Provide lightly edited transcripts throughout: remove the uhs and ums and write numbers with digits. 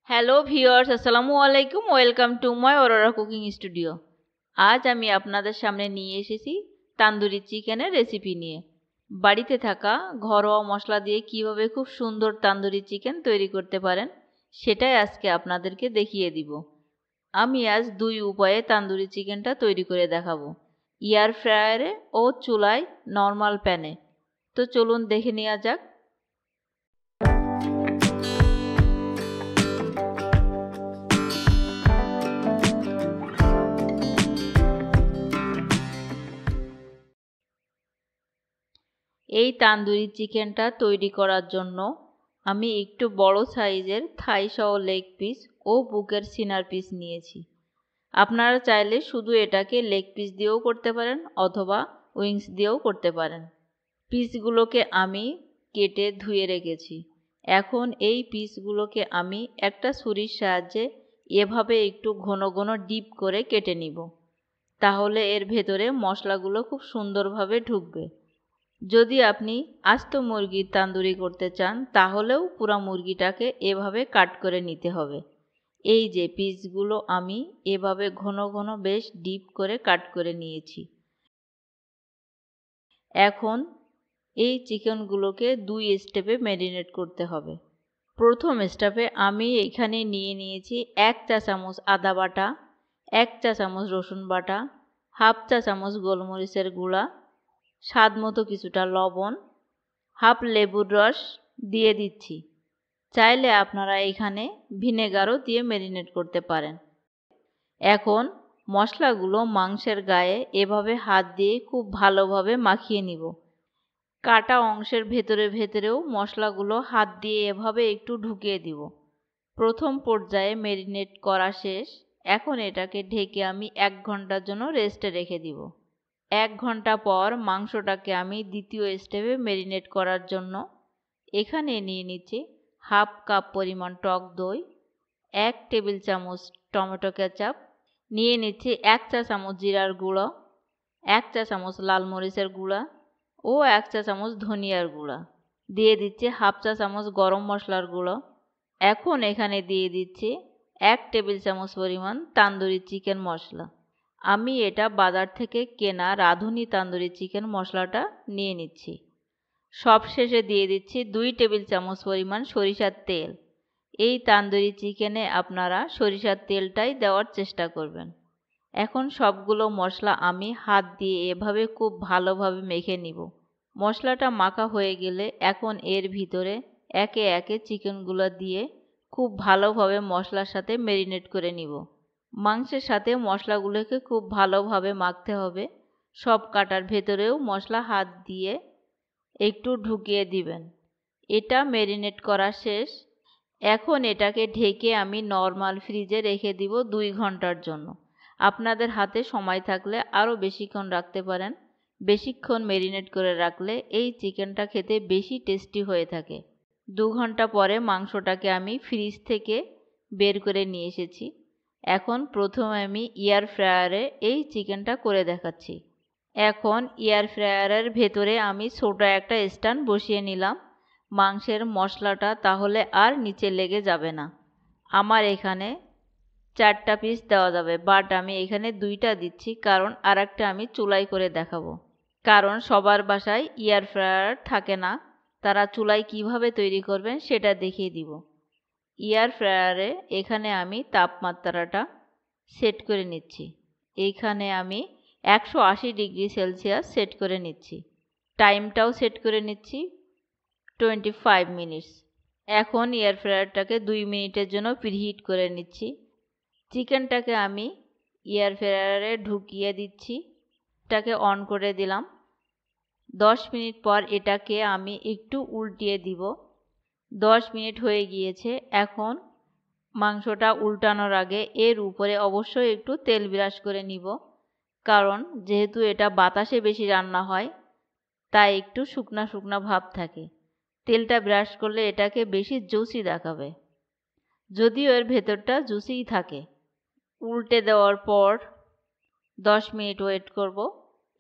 Hello viewers, আসসালামু আলাইকুম। Welcome to my Aurora cooking studio. আজ আমি আপনাদের সামনে নিয়ে এসেছি তান্দুরি চিকেনের রেসিপি নিয়ে। বাড়িতে থাকা ঘরোয়া মশলা দিয়ে কিভাবে খুব সুন্দর তান্দুরি চিকেন তৈরি করতে পারেন সেটাই আজকে আপনাদেরকে দেখিয়ে দিব। আমি আজ দুই উপায়ে তান্দুরি চিকেনটা তৈরি করে দেখাবো, এয়ার ফ্রায়ারে ও চুলায় নর্মাল প্যানে। তো চলুন দেখে নেওয়া যাক। এই তান্দুরি চিকেনটা তৈরি করার জন্য আমি একটু বড় সাইজের থাই সহ লেগ পিস ও বুকের সিনার পিস নিয়েছি। আপনারা চাইলে শুধু এটাকে লেগ পিস দিয়েও করতে পারেন অথবা উইংস দিয়েও করতে পারেন। পিসগুলোকে আমি কেটে ধুয়ে রেখেছি। এখন এই পিসগুলোকে আমি একটা ছুরির সাহায্যে এভাবে একটু ঘন ঘন ডিপ করে কেটে নিব। তাহলে এর ভেতরে মশলাগুলো খুব সুন্দরভাবে ঢুকবে। যদি আপনি আস্ত মুরগির তান্দুরি করতে চান তাহলেও পুরো মুরগিটাকে এভাবে কাট করে নিতে হবে। এই যে পিসগুলো আমি এভাবে ঘন ঘন বেশ ডিপ করে কাট করে নিয়েছি। এখন এই চিকেনগুলোকে দুই স্টেপে ম্যারিনেট করতে হবে। প্রথম স্টেপে আমি এখানে নিয়ে নিয়েছি 1 চা চামচ আদা বাটা, 1 চা চামচ রসুন বাটা, হাফ চা চামচ গোলমরিচের গুঁড়া, স্বাদ মতো কিছুটা লবণ, হাফ লেবুর রস দিয়ে দিচ্ছি। চাইলে আপনারা এখানে ভিনেগারও দিয়ে ম্যারিনেট করতে পারেন। এখন মশলাগুলো মাংসের গায়ে এভাবে হাত দিয়ে খুব ভালোভাবে মাখিয়ে নিব। কাটা অংশের ভেতরে ভেতরেও মশলাগুলো হাত দিয়ে এভাবে একটু ঢুকিয়ে দিব। প্রথম পর্যায়ে ম্যারিনেট করা শেষ। এখন এটাকে ঢেকে আমি 1 ঘন্টার জন্য রেস্টে রেখে দিব। 1 ঘন্টা পর মাংসটাকে আমি দ্বিতীয় স্টেপে ম্যারিনেট করার জন্য এখানে নিয়ে নিচ্ছি হাফ কাপ পরিমাণ টক দই, 1 টেবিল চামচ টমেটো কেচাপ, নিয়ে নিচ্ছি 1 চা চামচ জিরার গুঁড়ো, 1 চা চামচ লাল মরিচের গুঁড়া ও 1 চা চামচ ধনিয়ার গুঁড়া, দিয়ে দিচ্ছি হাফ চা চামচ গরম মশলার গুঁড়ো। এখন এখানে দিয়ে দিচ্ছি 1 টেবিল চামচ পরিমাণ তান্দুরি চিকেন মশলা। আমি এটা বাজার থেকে কেনা রাঁধুনি তান্দুরি চিকেন মশলাটা নিয়ে নিচ্ছি। সবশেষে দিয়ে দিচ্ছি 2 টেবিল চামচ পরিমাণ সরিষার তেল। এই তান্দুরি চিকেনে আপনারা সরিষার তেলটাই দেওয়ার চেষ্টা করবেন। এখন সবগুলো মশলা আমি হাত দিয়ে এভাবে খুব ভালোভাবে মেখে নিব। মশলাটা মাখা হয়ে গেলে এখন এর ভিতরে একে একে চিকেনগুলো দিয়ে খুব ভালোভাবে মশলার সাথে ম্যারিনেট করে নিব। মাংসের সাথে মশলাগুলোকে খুব ভালোভাবে মাখতে হবে। সব কাটার ভেতরেও মশলা হাত দিয়ে একটু ঢুকিয়ে দিবেন। এটা ম্যারিনেট করা শেষ। এখন এটাকে ঢেকে আমি নর্মাল ফ্রিজে রেখে দিব 2 ঘন্টার জন্য। আপনাদের হাতে সময় থাকলে আরও বেশিক্ষণ রাখতে পারেন। বেশিক্ষণ ম্যারিনেট করে রাখলে এই চিকেনটা খেতে বেশি টেস্টি হয়ে থাকে। 2 ঘন্টা পরে মাংসটাকে আমি ফ্রিজ থেকে বের করে নিয়ে এসেছি। এখন প্রথমে আমি এয়ার ফ্রায়ারে এই চিকেনটা করে দেখাচ্ছি। এখন এয়ার ফ্রায়ারের ভেতরে আমি ছোট একটা স্ট্যান্ড বসিয়ে নিলাম। মাংসের মশলাটা তাহলে আর নিচে লেগে যাবে না। আমার এখানে 4টা পিস দেওয়া যাবে, বাট আমি এখানে 2টা দিচ্ছি কারণ আরেকটা আমি চুলায় করে দেখাবো। কারণ সবার বাসায় এয়ার ফ্রায়ার থাকে না, তারা চুলায় কিভাবে তৈরি করবেন সেটা দেখিয়ে দিব। এয়ার ফ্রায়ারে এখানে আমি তাপমাত্রাটা সেট করে নিচ্ছি। এইখানে আমি 180 ডিগ্রি সেলসিয়াস সেট করে নিচ্ছি। টাইমটাও সেট করে নিচ্ছি 25 মিনিটস। এখন এয়ার ফ্রায়ারটাকে 2 মিনিটের জন্য প্রিহিট করে নিচ্ছি। চিকেনটাকে আমি এয়ার ফ্রায়ারে ঢুকিয়ে দিচ্ছি। এটাকে অন করে দিলাম। 10 মিনিট পর এটাকে আমি একটু উল্টিয়ে দিব। 10 মিনিট হয়ে গিয়েছে। এখন মাংসটা উল্টানোর আগে এর উপরে অবশ্যই একটু তেল ব্রাশ করে নিব, কারণ যেহেতু এটা বাতাসে বেশি রান্না হয় তাই একটু শুকনা শুকনা ভাব থাকে। তেলটা ব্রাশ করলে এটাকে বেশি জুসি দেখাবে, যদিও এর ভেতরটা জুসিই থাকে। উল্টে দেওয়ার পর 10 মিনিট ওয়েট করব।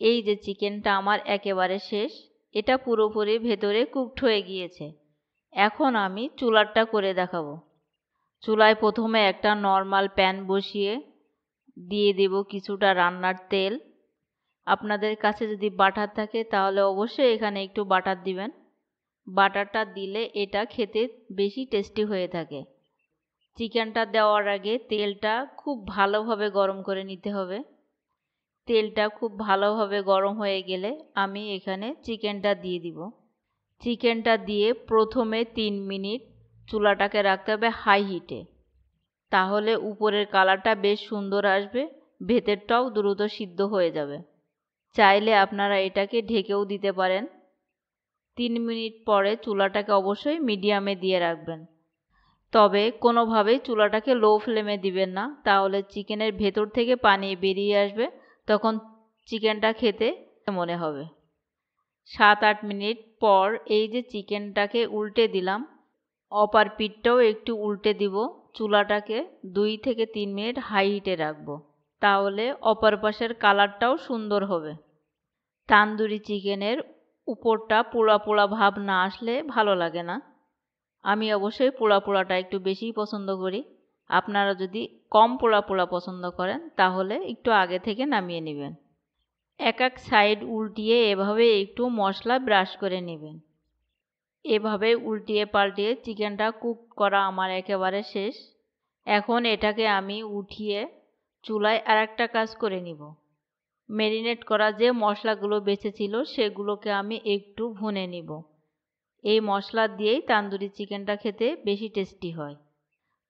এই যে চিকেনটা আমার একেবারে শেষ, এটা পুরোপুরি ভেতরে কুকড হয়ে গিয়েছে। এখন আমি চুলারটা করে দেখাবো। চুলায় প্রথমে একটা নর্মাল প্যান বসিয়ে দিয়ে দেব কিছুটা রান্নার তেল। আপনাদের কাছে যদি বাটার থাকে তাহলে অবশ্যই এখানে একটু বাটার দিবেন। বাটারটা দিলে এটা খেতে বেশি টেস্টি হয়ে থাকে। চিকেনটা দেওয়ার আগে তেলটা খুব ভালোভাবে গরম করে নিতে হবে। তেলটা খুব ভালোভাবে গরম হয়ে গেলে আমি এখানে চিকেনটা দিয়ে দিব। চিকেনটা দিয়ে প্রথমে 3 মিনিট চুলাটাকে রাখতে হবে হাই হিটে, তাহলে উপরের কালারটা বেশ সুন্দর আসবে, ভেতরটাও দ্রুত সিদ্ধ হয়ে যাবে। চাইলে আপনারা এটাকে ঢেকেও দিতে পারেন। 3 মিনিট পরে চুলাটাকে অবশ্যই মিডিয়ামে দিয়ে রাখবেন, তবে কোনোভাবেই চুলাটাকে লো ফ্লেমে দিবেন না, তাহলে চিকেনের ভেতর থেকে পানি বেরিয়ে আসবে, তখন চিকেনটা খেতে মনে হবে। 7-8 মিনিট পর এই যে চিকেনটাকে উল্টে দিলাম, অপর পিঠটাও একটু উল্টে দিব। চুলাটাকে 2 থেকে 3 মিনিট হাই হিটে রাখবো, তাহলে অপর পাশের কালারটাও সুন্দর হবে। তান্দুরি চিকেনের উপরটা পোড়া পোড়া ভাব না আসলে ভালো লাগে না। আমি অবশ্যই পোড়া পোড়াটা একটু বেশিই পছন্দ করি। আপনারা যদি কম পোড়া পোড়া পছন্দ করেন তাহলে একটু আগে থেকে নামিয়ে নেবেন। এক সাইড উল্টিয়ে এভাবে একটু মশলা ব্রাশ করে নেবেন। এভাবে উল্টিয়ে পাল্টিয়ে চিকেনটা কুক করা আমার একেবারে শেষ। এখন এটাকে আমি উঠিয়ে চুলায় আরেকটা কাজ করে নিব। ম্যারিনেট করা যে মশলাগুলো বেঁচে ছিল সেগুলোকে আমি একটু ভুনে নিব। এই মশলা দিয়েই তান্দুরি চিকেনটা খেতে বেশি টেস্টি হয়।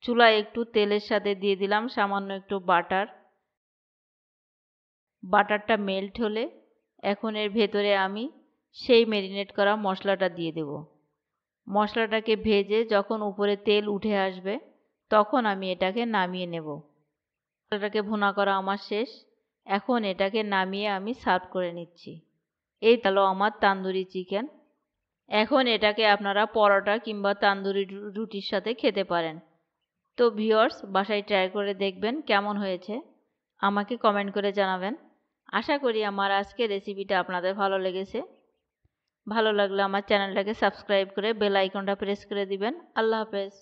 চুলায় একটু তেলের সাথে দিয়ে দিলাম সামান্য একটু বাটার। বাটারটা মেল্ট হলে এখন এর ভেতরে আমি সেই ম্যারিনেট করা মশলাটা দিয়ে দেব। মশলাটাকে ভেজে যখন উপরে তেল উঠে আসবে তখন আমি এটাকে নামিয়ে নেব। মশলাটাকে ভুনা করা আমার শেষ। এখন এটাকে নামিয়ে আমি সার্ভ করে নিচ্ছি। এই হলো আমার তান্দুরি চিকেন। এখন এটাকে আপনারা পরোটা কিংবা তান্দুরি রুটির সাথে খেতে পারেন। তো ভিউয়ার্স, বাসায় ট্রাই করে দেখবেন কেমন হয়েছে, আমাকে কমেন্ট করে জানাবেন। আশা করি আমার আজকের রেসিপিটা আপনাদের ভালো লেগেছে। ভালো লাগলে আমার চ্যানেলটাকে সাবস্ক্রাইব করে বেল আইকনটা প্রেস করে দিবেন। আল্লাহ হাফেজ।